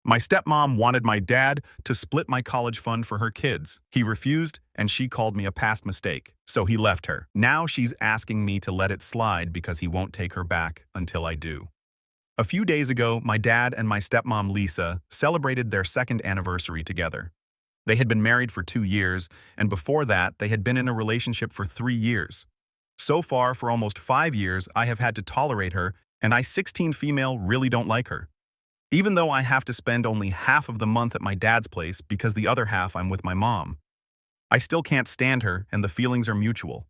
My stepmom wanted my dad to split my college fund for her kids. He refused, and she called me a past mistake, so he left her. Now she's asking me to let it slide because he won't take her back until I do. A few days ago, my dad and my stepmom Lisa celebrated their second anniversary together. They had been married for 2 years, and before that, they had been in a relationship for 3 years. So far, for almost 5 years, I have had to tolerate her, and I, 16 female, really don't like her. Even though I have to spend only half of the month at my dad's place because the other half I'm with my mom. I still can't stand her, and the feelings are mutual.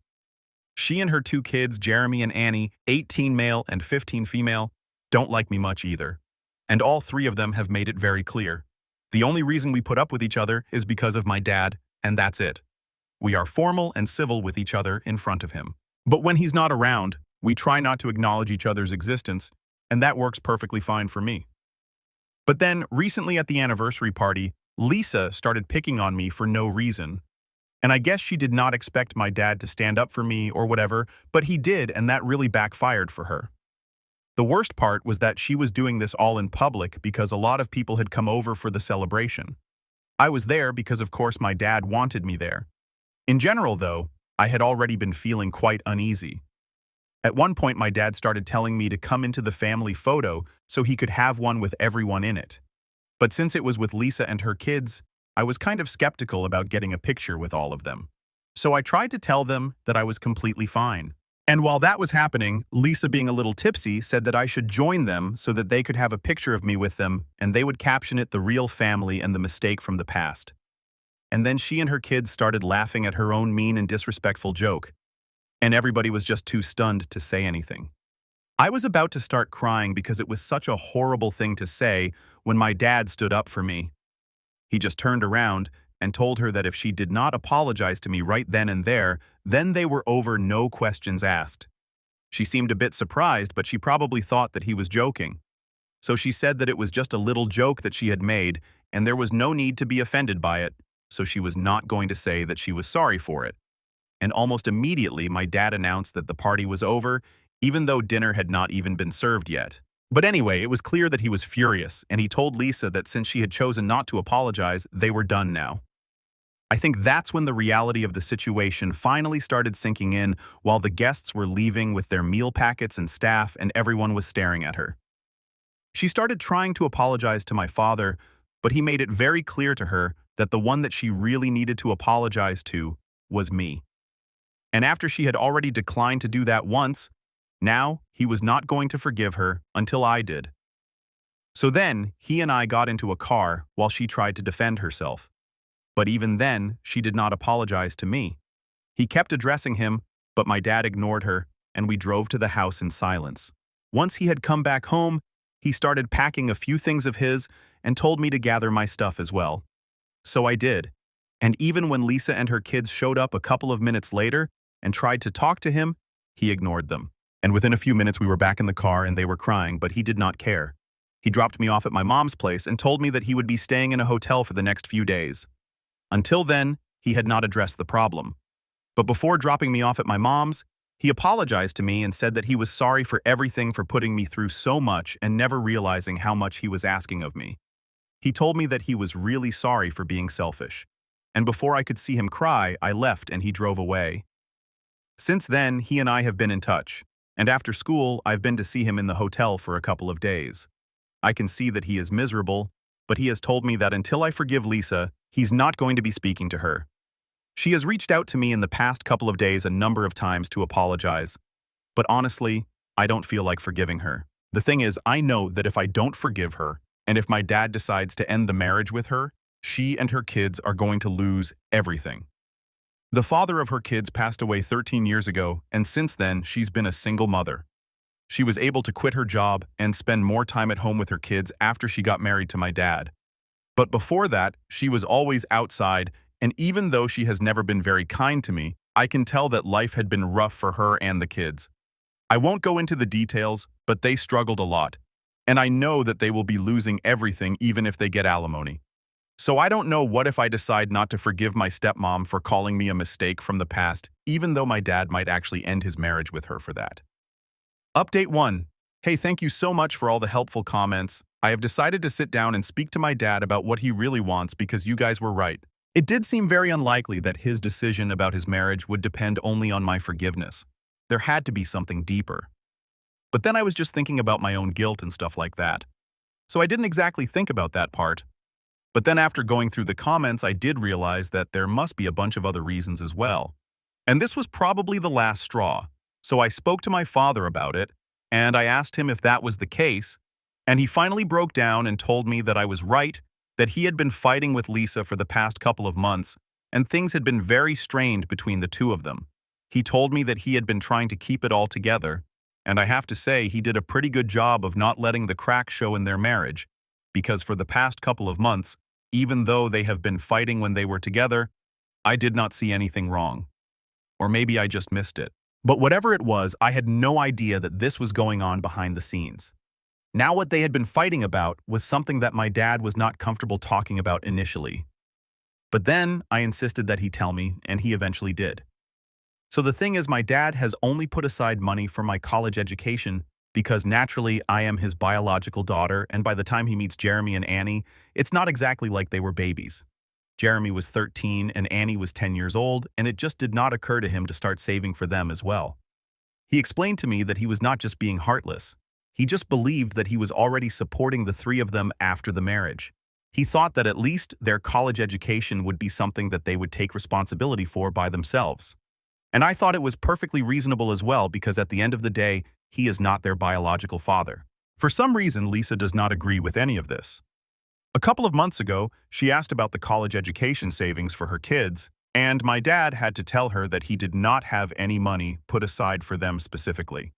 She and her 2 kids, Jeremy and Annie, 18 male and 15 female, don't like me much either. And all 3 of them have made it very clear. The only reason we put up with each other is because of my dad, and that's it. We are formal and civil with each other in front of him. But when he's not around, we try not to acknowledge each other's existence, and that works perfectly fine for me. But then, recently at the anniversary party, Lisa started picking on me for no reason. And I guess she did not expect my dad to stand up for me or whatever, but he did, and that really backfired for her. The worst part was that she was doing this all in public because a lot of people had come over for the celebration. I was there because, of course, my dad wanted me there. In general, though, I had already been feeling quite uneasy. At one point, my dad started telling me to come into the family photo so he could have one with everyone in it. But since it was with Lisa and her kids, I was kind of skeptical about getting a picture with all of them. So I tried to tell them that I was completely fine. And while that was happening, Lisa, being a little tipsy, said that I should join them so that they could have a picture of me with them, and they would caption it "The Real Family and the Mistake from the Past." And then she and her kids started laughing at her own mean and disrespectful joke. And everybody was just too stunned to say anything. I was about to start crying because it was such a horrible thing to say when my dad stood up for me. He just turned around and told her that if she did not apologize to me right then and there, then they were over, no questions asked. She seemed a bit surprised, but she probably thought that he was joking. So she said that it was just a little joke that she had made, and there was no need to be offended by it, so she was not going to say that she was sorry for it. And almost immediately, my dad announced that the party was over, even though dinner had not even been served yet. But anyway, it was clear that he was furious, and he told Lisa that since she had chosen not to apologize, they were done now. I think that's when the reality of the situation finally started sinking in while the guests were leaving with their meal packets and staff, and everyone was staring at her. She started trying to apologize to my father, but he made it very clear to her that the one that she really needed to apologize to was me. And after she had already declined to do that once, now he was not going to forgive her until I did. So then, he and I got into a car while she tried to defend herself. But even then, she did not apologize to me. He kept addressing him, but my dad ignored her, and we drove to the house in silence. Once he had come back home, he started packing a few things of his and told me to gather my stuff as well. So I did. And even when Lisa and her kids showed up a couple of minutes later and tried to talk to him, he ignored them. And within a few minutes we were back in the car and they were crying, but he did not care. He dropped me off at my mom's place and told me that he would be staying in a hotel for the next few days. Until then, he had not addressed the problem. But before dropping me off at my mom's, he apologized to me and said that he was sorry for everything, for putting me through so much and never realizing how much he was asking of me. He told me that he was really sorry for being selfish. And before I could see him cry, I left and he drove away. Since then, he and I have been in touch, and after school, I've been to see him in the hotel for a couple of days. I can see that he is miserable, but he has told me that until I forgive Lisa, he's not going to be speaking to her. She has reached out to me in the past couple of days a number of times to apologize, but honestly, I don't feel like forgiving her. The thing is, I know that if I don't forgive her, and if my dad decides to end the marriage with her, she and her kids are going to lose everything. The father of her kids passed away 13 years ago, and since then, she's been a single mother. She was able to quit her job and spend more time at home with her kids after she got married to my dad. But before that, she was always outside, and even though she has never been very kind to me, I can tell that life had been rough for her and the kids. I won't go into the details, but they struggled a lot, and I know that they will be losing everything even if they get alimony. So I don't know what if I decide not to forgive my stepmom for calling me a mistake from the past, even though my dad might actually end his marriage with her for that. Update 1. Hey, thank you so much for all the helpful comments. I have decided to sit down and speak to my dad about what he really wants because you guys were right. It did seem very unlikely that his decision about his marriage would depend only on my forgiveness. There had to be something deeper. But then I was just thinking about my own guilt and stuff like that. So I didn't exactly think about that part. But then after going through the comments, I did realize that there must be a bunch of other reasons as well. And this was probably the last straw. So I spoke to my father about it, and I asked him if that was the case, and he finally broke down and told me that I was right, that he had been fighting with Lisa for the past couple of months, and things had been very strained between the two of them. He told me that he had been trying to keep it all together, and I have to say he did a pretty good job of not letting the cracks show in their marriage, because for the past couple of months, even though they have been fighting when they were together, I did not see anything wrong. Or maybe I just missed it. But whatever it was, I had no idea that this was going on behind the scenes. Now what they had been fighting about was something that my dad was not comfortable talking about initially. But then I insisted that he tell me, and he eventually did. So the thing is, my dad has only put aside money for my college education because naturally I am his biological daughter, and by the time he meets Jeremy and Annie, it's not exactly like they were babies. Jeremy was 13 and Annie was 10 years old, and it just did not occur to him to start saving for them as well. He explained to me that he was not just being heartless. He just believed that he was already supporting the three of them after the marriage. He thought that at least their college education would be something that they would take responsibility for by themselves. And I thought it was perfectly reasonable as well because at the end of the day, he is not their biological father. For some reason, Lisa does not agree with any of this. A couple of months ago, she asked about the college education savings for her kids, and my dad had to tell her that he did not have any money put aside for them specifically.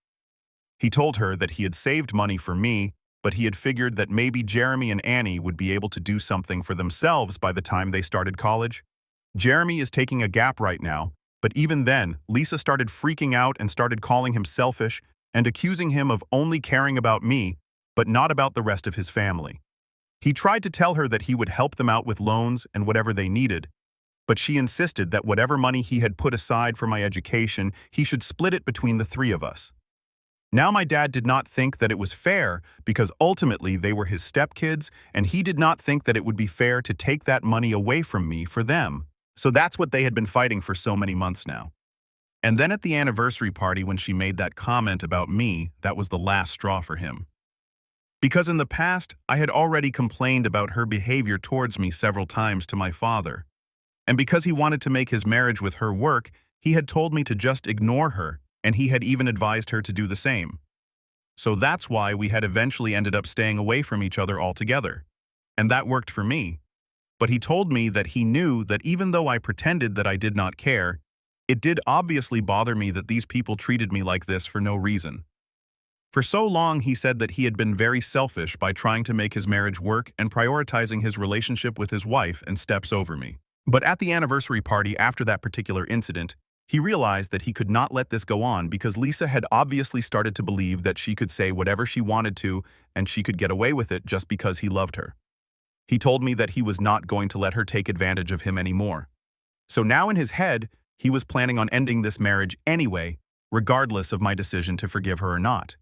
He told her that he had saved money for me, but he had figured that maybe Jeremy and Annie would be able to do something for themselves by the time they started college. Jeremy is taking a gap right now, but even then, Lisa started freaking out and started calling him selfish and accusing him of only caring about me, but not about the rest of his family. He tried to tell her that he would help them out with loans and whatever they needed, but she insisted that whatever money he had put aside for my education, he should split it between the three of us. Now my dad did not think that it was fair because ultimately they were his stepkids, and he did not think that it would be fair to take that money away from me for them. So that's what they had been fighting for so many months now. And then at the anniversary party when she made that comment about me, that was the last straw for him. Because in the past, I had already complained about her behavior towards me several times to my father. And because he wanted to make his marriage with her work, he had told me to just ignore her, and he had even advised her to do the same. So that's why we had eventually ended up staying away from each other altogether. And that worked for me. But he told me that he knew that even though I pretended that I did not care, it did obviously bother me that these people treated me like this for no reason. For so long, he said that he had been very selfish by trying to make his marriage work and prioritizing his relationship with his wife and steps over me. But at the anniversary party after that particular incident, he realized that he could not let this go on because Lisa had obviously started to believe that she could say whatever she wanted to and she could get away with it just because he loved her. He told me that he was not going to let her take advantage of him anymore. So now in his head, he was planning on ending this marriage anyway, regardless of my decision to forgive her or not.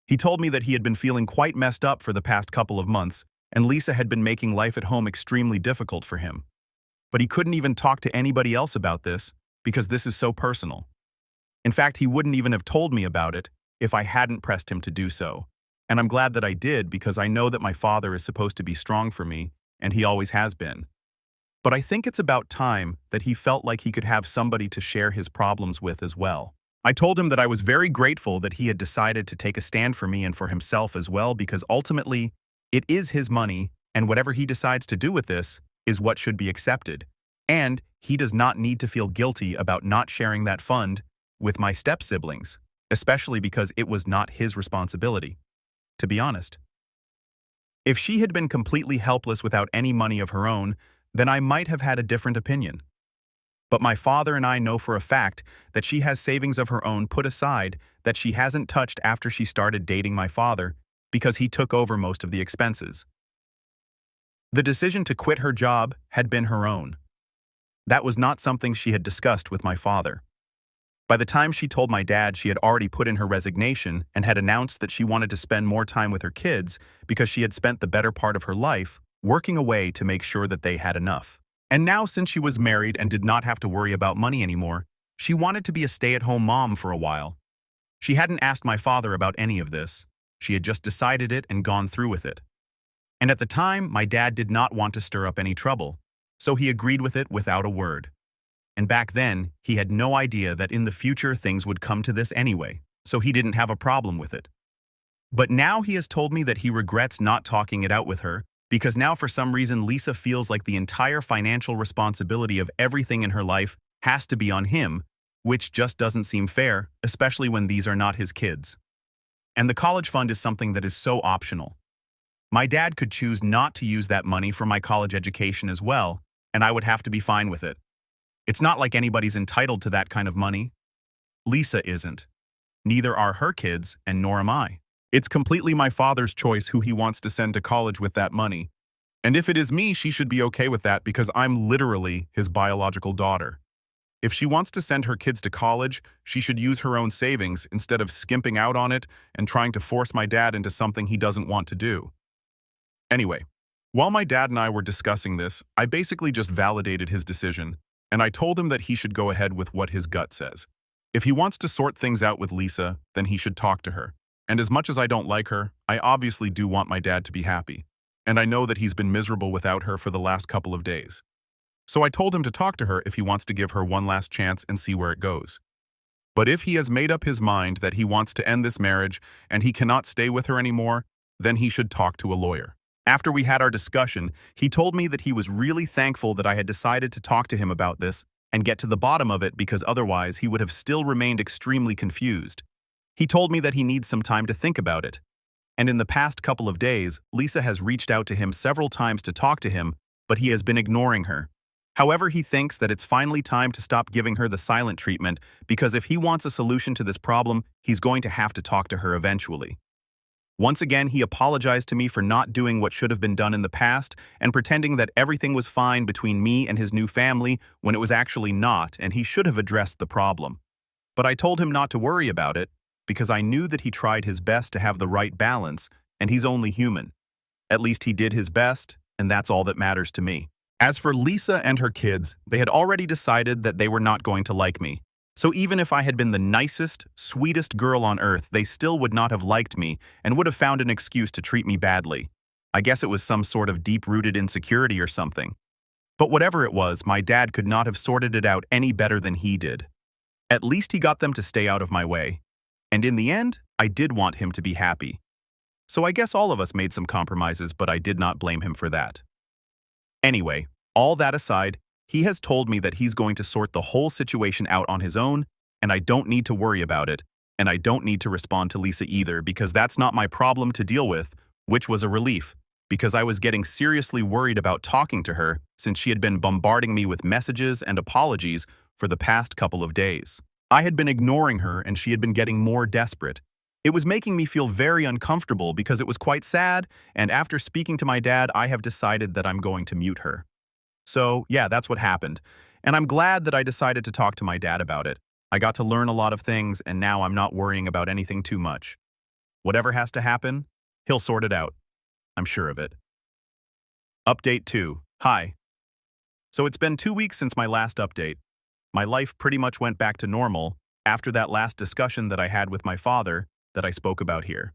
He told me that he had been feeling quite messed up for the past couple of months, and Lisa had been making life at home extremely difficult for him. But he couldn't even talk to anybody else about this because this is so personal. In fact, he wouldn't even have told me about it if I hadn't pressed him to do so. And I'm glad that I did because I know that my father is supposed to be strong for me, and he always has been. But I think it's about time that he felt like he could have somebody to share his problems with as well. I told him that I was very grateful that he had decided to take a stand for me and for himself as well because ultimately, it is his money, and whatever he decides to do with this is what should be accepted. And he does not need to feel guilty about not sharing that fund with my step-siblings, especially because it was not his responsibility, to be honest. If she had been completely helpless without any money of her own, then I might have had a different opinion. But my father and I know for a fact that she has savings of her own put aside that she hasn't touched after she started dating my father because he took over most of the expenses. The decision to quit her job had been her own. That was not something she had discussed with my father. By the time she told my dad, she had already put in her resignation and had announced that she wanted to spend more time with her kids because she had spent the better part of her life working away to make sure that they had enough. And now, since she was married and did not have to worry about money anymore, she wanted to be a stay-at-home mom for a while. She hadn't asked my father about any of this. She had just decided it and gone through with it. And at the time, my dad did not want to stir up any trouble, so he agreed with it without a word. And back then, he had no idea that in the future things would come to this anyway, so he didn't have a problem with it. But now he has told me that he regrets not talking it out with her, because now for some reason Lisa feels like the entire financial responsibility of everything in her life has to be on him, which just doesn't seem fair, especially when these are not his kids. And the college fund is something that is so optional. My dad could choose not to use that money for my college education as well, and I would have to be fine with it. It's not like anybody's entitled to that kind of money. Lisa isn't. Neither are her kids, and nor am I. It's completely my father's choice who he wants to send to college with that money. And if it is me, she should be okay with that because I'm literally his biological daughter. If she wants to send her kids to college, she should use her own savings instead of skimping out on it and trying to force my dad into something he doesn't want to do. Anyway, while my dad and I were discussing this, I basically just validated his decision, and I told him that he should go ahead with what his gut says. If he wants to sort things out with Lisa, then he should talk to her. And as much as I don't like her, I obviously do want my dad to be happy. And I know that he's been miserable without her for the last couple of days. So I told him to talk to her if he wants to give her one last chance and see where it goes. But if he has made up his mind that he wants to end this marriage and he cannot stay with her anymore, then he should talk to a lawyer. After we had our discussion, he told me that he was really thankful that I had decided to talk to him about this and get to the bottom of it because otherwise he would have still remained extremely confused. He told me that he needs some time to think about it. And in the past couple of days, Lisa has reached out to him several times to talk to him, but he has been ignoring her. However, he thinks that it's finally time to stop giving her the silent treatment because if he wants a solution to this problem, he's going to have to talk to her eventually. Once again, he apologized to me for not doing what should have been done in the past and pretending that everything was fine between me and his new family when it was actually not, and he should have addressed the problem. But I told him not to worry about it because I knew that he tried his best to have the right balance, and he's only human. At least he did his best, and that's all that matters to me. As for Lisa and her kids, they had already decided that they were not going to like me. So even if I had been the nicest, sweetest girl on earth, they still would not have liked me and would have found an excuse to treat me badly. I guess it was some sort of deep-rooted insecurity or something. But whatever it was, my dad could not have sorted it out any better than he did. At least he got them to stay out of my way. And in the end, I did want him to be happy. So I guess all of us made some compromises, but I did not blame him for that. Anyway, all that aside, he has told me that he's going to sort the whole situation out on his own, and I don't need to worry about it, and I don't need to respond to Lisa either because that's not my problem to deal with, which was a relief, because I was getting seriously worried about talking to her since she had been bombarding me with messages and apologies for the past couple of days. I had been ignoring her and she had been getting more desperate. It was making me feel very uncomfortable because it was quite sad, and after speaking to my dad, I have decided that I'm going to mute her. So, yeah, that's what happened. And I'm glad that I decided to talk to my dad about it. I got to learn a lot of things, and now I'm not worrying about anything too much. Whatever has to happen, he'll sort it out. I'm sure of it. Update 2. Hi. So it's been 2 weeks since my last update. My life pretty much went back to normal after that last discussion that I had with my father that I spoke about here.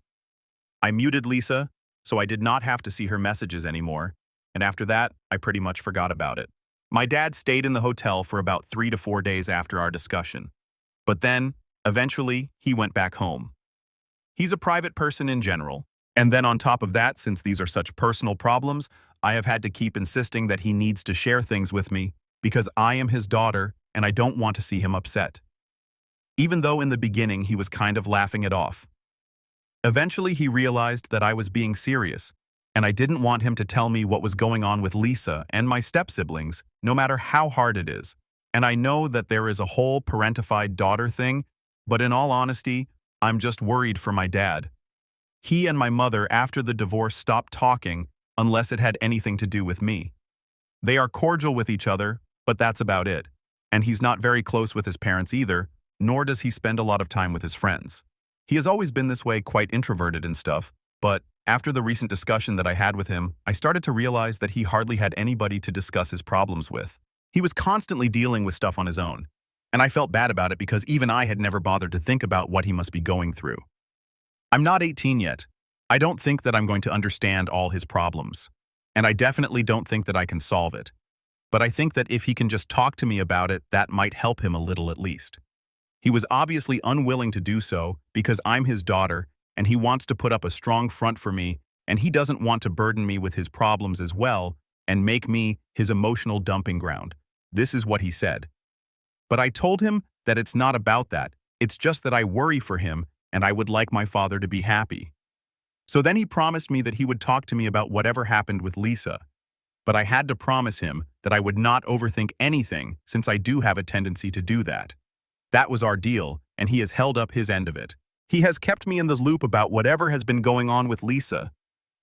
I muted Lisa, so I did not have to see her messages anymore. And after that, I pretty much forgot about it. My dad stayed in the hotel for about 3 to 4 days after our discussion. But then, eventually, he went back home. He's a private person in general. And then on top of that, since these are such personal problems, I have had to keep insisting that he needs to share things with me because I am his daughter and I don't want to see him upset. Even though in the beginning he was kind of laughing it off. Eventually, he realized that I was being serious, and I didn't want him to tell me what was going on with Lisa and my step-siblings, no matter how hard it is. And I know that there is a whole parentified daughter thing, but in all honesty, I'm just worried for my dad. He and my mother after the divorce stopped talking unless it had anything to do with me. They are cordial with each other, but that's about it. And he's not very close with his parents either, nor does he spend a lot of time with his friends. He has always been this way, quite introverted and stuff, but after the recent discussion that I had with him, I started to realize that he hardly had anybody to discuss his problems with. He was constantly dealing with stuff on his own, and I felt bad about it because even I had never bothered to think about what he must be going through. I'm not 18 yet. I don't think that I'm going to understand all his problems, and I definitely don't think that I can solve it. But I think that if he can just talk to me about it, that might help him a little at least. He was obviously unwilling to do so because I'm his daughter, and he wants to put up a strong front for me, and he doesn't want to burden me with his problems as well and make me his emotional dumping ground. This is what he said. But I told him that it's not about that. It's just that I worry for him, and I would like my father to be happy. So then he promised me that he would talk to me about whatever happened with Lisa. But I had to promise him that I would not overthink anything since I do have a tendency to do that. That was our deal, and he has held up his end of it. He has kept me in this loop about whatever has been going on with Lisa,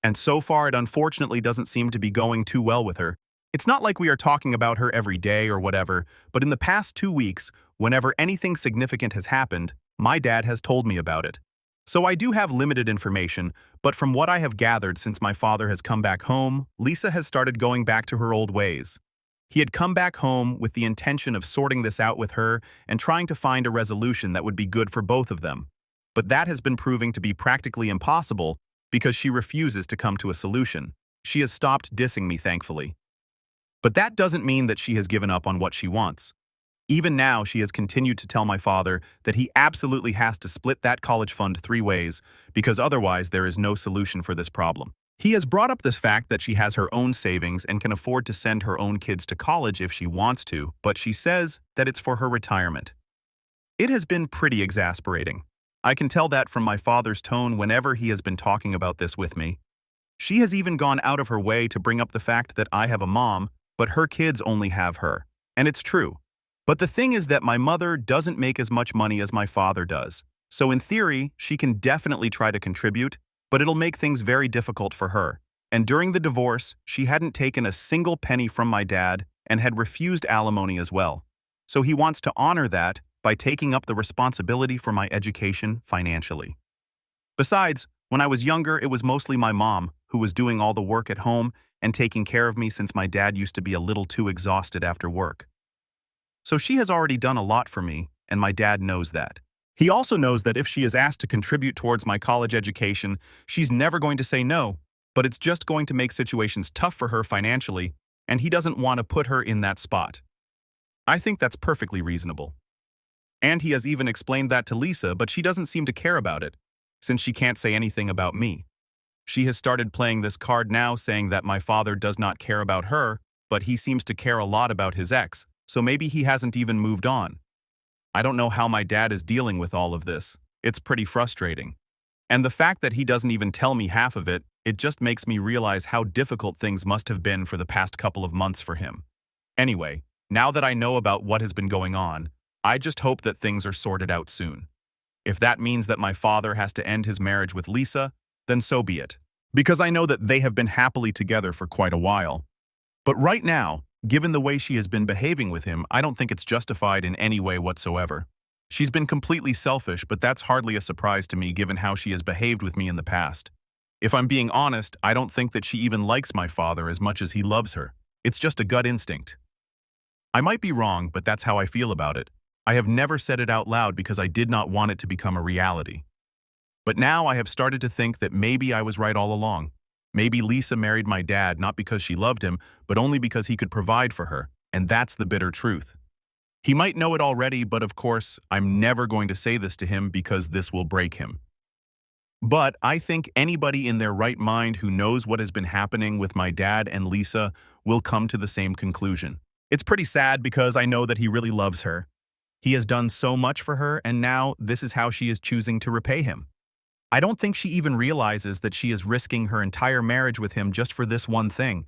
and so far it unfortunately doesn't seem to be going too well with her. It's not like we are talking about her every day or whatever, but in the past 2 weeks, whenever anything significant has happened, my dad has told me about it. So I do have limited information, but from what I have gathered since my father has come back home, Lisa has started going back to her old ways. He had come back home with the intention of sorting this out with her and trying to find a resolution that would be good for both of them. But that has been proving to be practically impossible because she refuses to come to a solution. She has stopped dissing me, thankfully. But that doesn't mean that she has given up on what she wants. Even now, she has continued to tell my father that he absolutely has to split that college fund 3 ways because otherwise there is no solution for this problem. He has brought up this fact that she has her own savings and can afford to send her own kids to college if she wants to, but she says that it's for her retirement. It has been pretty exasperating. I can tell that from my father's tone whenever he has been talking about this with me. She has even gone out of her way to bring up the fact that I have a mom, but her kids only have her. And it's true. But the thing is that my mother doesn't make as much money as my father does. So in theory, she can definitely try to contribute, but it'll make things very difficult for her. And during the divorce, she hadn't taken a single penny from my dad and had refused alimony as well. So he wants to honor that by taking up the responsibility for my education financially. Besides, when I was younger, it was mostly my mom who was doing all the work at home and taking care of me since my dad used to be a little too exhausted after work. So she has already done a lot for me, and my dad knows that. He also knows that if she is asked to contribute towards my college education, she's never going to say no, but it's just going to make situations tough for her financially, and he doesn't want to put her in that spot. I think that's perfectly reasonable. And he has even explained that to Lisa, but she doesn't seem to care about it, since she can't say anything about me. She has started playing this card now, saying that my father does not care about her, but he seems to care a lot about his ex, so maybe he hasn't even moved on. I don't know how my dad is dealing with all of this. It's pretty frustrating. And the fact that he doesn't even tell me half of it, it just makes me realize how difficult things must have been for the past couple of months for him. Anyway, now that I know about what has been going on, I just hope that things are sorted out soon. If that means that my father has to end his marriage with Lisa, then so be it. Because I know that they have been happily together for quite a while. But right now, given the way she has been behaving with him, I don't think it's justified in any way whatsoever. She's been completely selfish, but that's hardly a surprise to me given how she has behaved with me in the past. If I'm being honest, I don't think that she even likes my father as much as he loves her. It's just a gut instinct. I might be wrong, but that's how I feel about it. I have never said it out loud because I did not want it to become a reality. But now I have started to think that maybe I was right all along. Maybe Lisa married my dad not because she loved him, but only because he could provide for her, and that's the bitter truth. He might know it already, but of course, I'm never going to say this to him because this will break him. But I think anybody in their right mind who knows what has been happening with my dad and Lisa will come to the same conclusion. It's pretty sad because I know that he really loves her. He has done so much for her, and now this is how she is choosing to repay him. I don't think she even realizes that she is risking her entire marriage with him just for this one thing.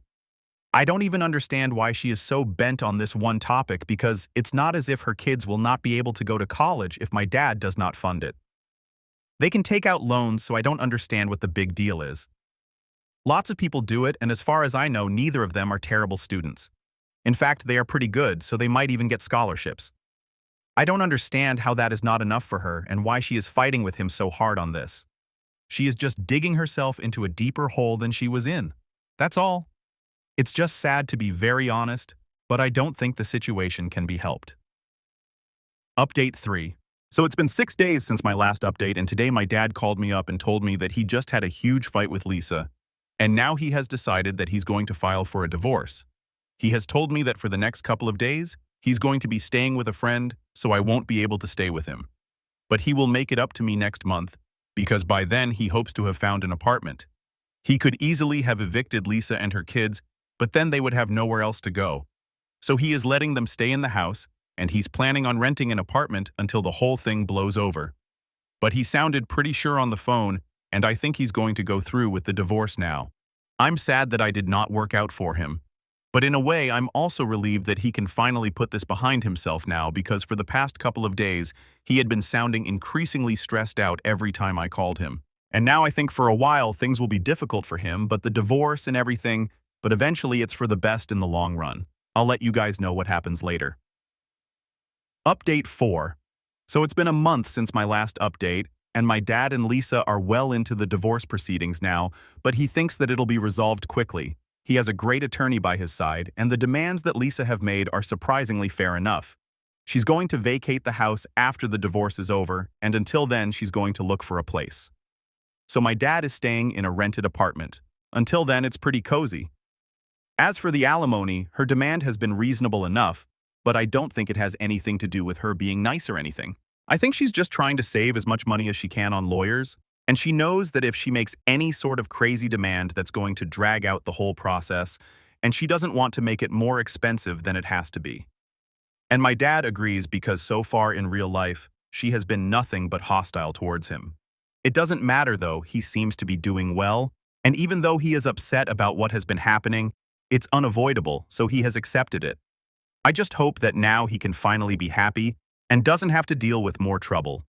I don't even understand why she is so bent on this one topic because it's not as if her kids will not be able to go to college if my dad does not fund it. They can take out loans, so I don't understand what the big deal is. Lots of people do it, and as far as I know, neither of them are terrible students. In fact, they are pretty good, so they might even get scholarships. I don't understand how that is not enough for her and why she is fighting with him so hard on this. She is just digging herself into a deeper hole than she was in. That's all. It's just sad to be very honest, but I don't think the situation can be helped. Update 3. So it's been 6 days since my last update, and today my dad called me up and told me that he just had a huge fight with Lisa, and now he has decided that he's going to file for a divorce. He has told me that for the next couple of days, he's going to be staying with a friend, so I won't be able to stay with him. But he will make it up to me next month, because by then he hopes to have found an apartment. He could easily have evicted Lisa and her kids, but then they would have nowhere else to go. So he is letting them stay in the house, and he's planning on renting an apartment until the whole thing blows over. But he sounded pretty sure on the phone, and I think he's going to go through with the divorce now. I'm sad that I did not work out for him. But in a way, I'm also relieved that he can finally put this behind himself now, because for the past couple of days, he had been sounding increasingly stressed out every time I called him. And now I think for a while things will be difficult for him, but the divorce and everything, but eventually it's for the best in the long run. I'll let you guys know what happens later. Update 4. So it's been a month since my last update, and my dad and Lisa are well into the divorce proceedings now, but he thinks that it'll be resolved quickly. He has a great attorney by his side, and the demands that Lisa have made are surprisingly fair enough. She's going to vacate the house after the divorce is over, and until then she's going to look for a place. So my dad is staying in a rented apartment. Until then, it's pretty cozy. As for the alimony, her demand has been reasonable enough, but I don't think it has anything to do with her being nice or anything. I think she's just trying to save as much money as she can on lawyers, and she knows that if she makes any sort of crazy demand, that's going to drag out the whole process, and she doesn't want to make it more expensive than it has to be. And my dad agrees, because so far in real life, she has been nothing but hostile towards him. It doesn't matter though, he seems to be doing well, and even though he is upset about what has been happening, it's unavoidable, so he has accepted it. I just hope that now he can finally be happy and doesn't have to deal with more trouble.